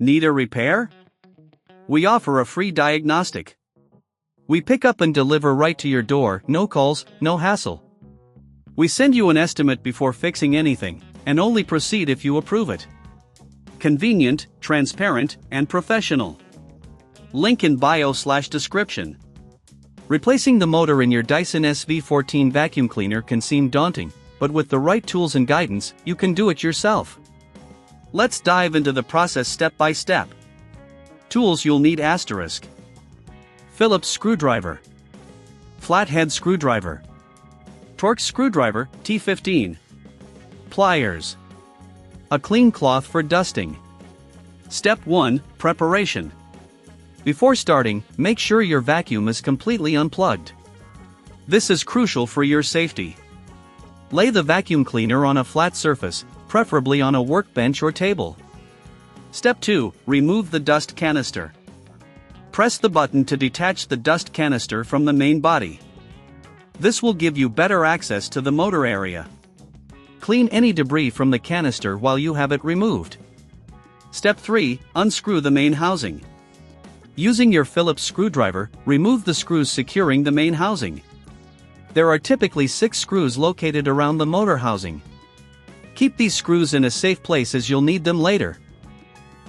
Need a repair? We offer a free diagnostic. We pick up and deliver right to your door, no calls, no hassle. We send you an estimate before fixing anything, and only proceed if you approve it. Convenient, transparent, and professional. Link in bio/description. Replacing the motor in your Dyson SV14 vacuum cleaner can seem daunting, but with the right tools and guidance, you can do it yourself. Let's dive into the process step by step. Tools you'll need: Phillips screwdriver, flathead screwdriver, Torx screwdriver T15, pliers, a clean cloth for dusting. Step 1: Preparation. Before starting, make sure your vacuum is completely unplugged. This is crucial for your safety. Lay the vacuum cleaner on a flat surface, preferably on a workbench or table. Step 2: Remove the dust canister. Press the button to detach the dust canister from the main body. This will give you better access to the motor area. Clean any debris from the canister while you have it removed. Step 3: Unscrew the main housing. Using your Phillips screwdriver, remove the screws securing the main housing. There are typically 6 screws located around the motor housing. Keep these screws in a safe place as you'll need them later.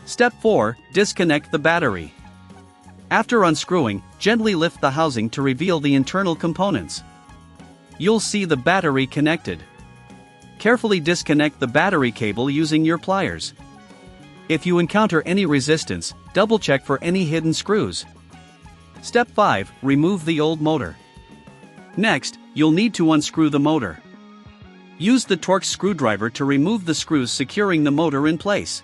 Step 4: Disconnect the battery. After unscrewing, gently lift the housing to reveal the internal components. You'll see the battery connected. Carefully disconnect the battery cable using your pliers. If you encounter any resistance, double-check for any hidden screws. Step 5: Remove the old motor. Next, you'll need to unscrew the motor. Use the Torx screwdriver to remove the screws securing the motor in place.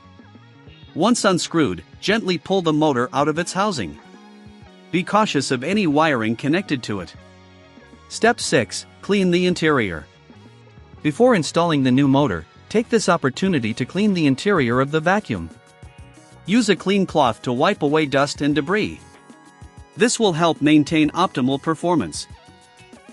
Once unscrewed, gently pull the motor out of its housing. Be cautious of any wiring connected to it. Step 6: Clean the interior. Before installing the new motor, take this opportunity to clean the interior of the vacuum. Use a clean cloth to wipe away dust and debris. This will help maintain optimal performance.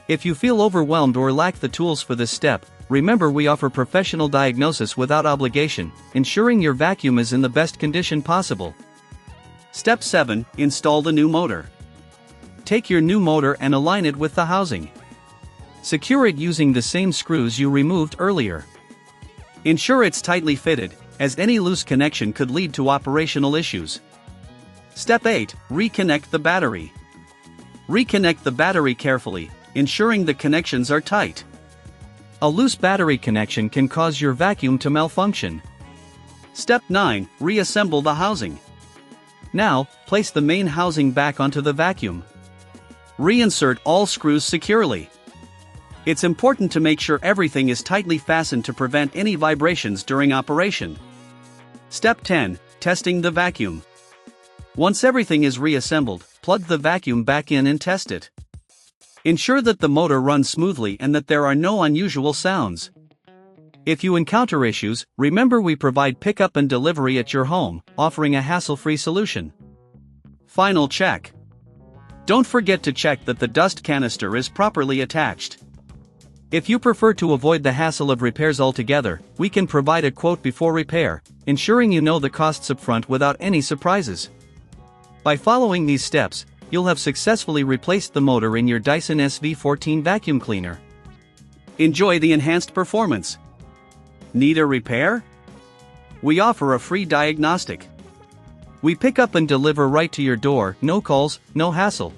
If you feel overwhelmed or lack the tools for this step, remember we offer professional diagnosis without obligation, ensuring your vacuum is in the best condition possible. Step 7: Install the new motor. Take your new motor and align it with the housing. Secure it using the same screws you removed earlier. Ensure it's tightly fitted, as any loose connection could lead to operational issues. Step 8: Reconnect the battery. Reconnect the battery carefully, ensuring the connections are tight. A loose battery connection can cause your vacuum to malfunction. Step 9: Reassemble the housing. Now, place the main housing back onto the vacuum. Reinsert all screws securely. It's important to make sure everything is tightly fastened to prevent any vibrations during operation. Step 10: Testing the vacuum. Once everything is reassembled, plug the vacuum back in and test it. Ensure that the motor runs smoothly and that there are no unusual sounds. If you encounter issues, remember we provide pickup and delivery at your home, offering a hassle-free solution. Final check. Don't forget to check that the dust canister is properly attached. If you prefer to avoid the hassle of repairs altogether, we can provide a quote before repair, ensuring you know the costs upfront without any surprises. By following these steps, you'll have successfully replaced the motor in your Dyson SV14 vacuum cleaner. Enjoy the enhanced performance. Need a repair? We offer a free diagnostic. We pick up and deliver right to your door, no calls, no hassle.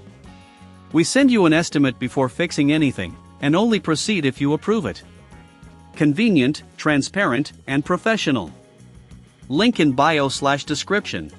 We send you an estimate before fixing anything, and only proceed if you approve it. Convenient, transparent, and professional. Link in bio/description.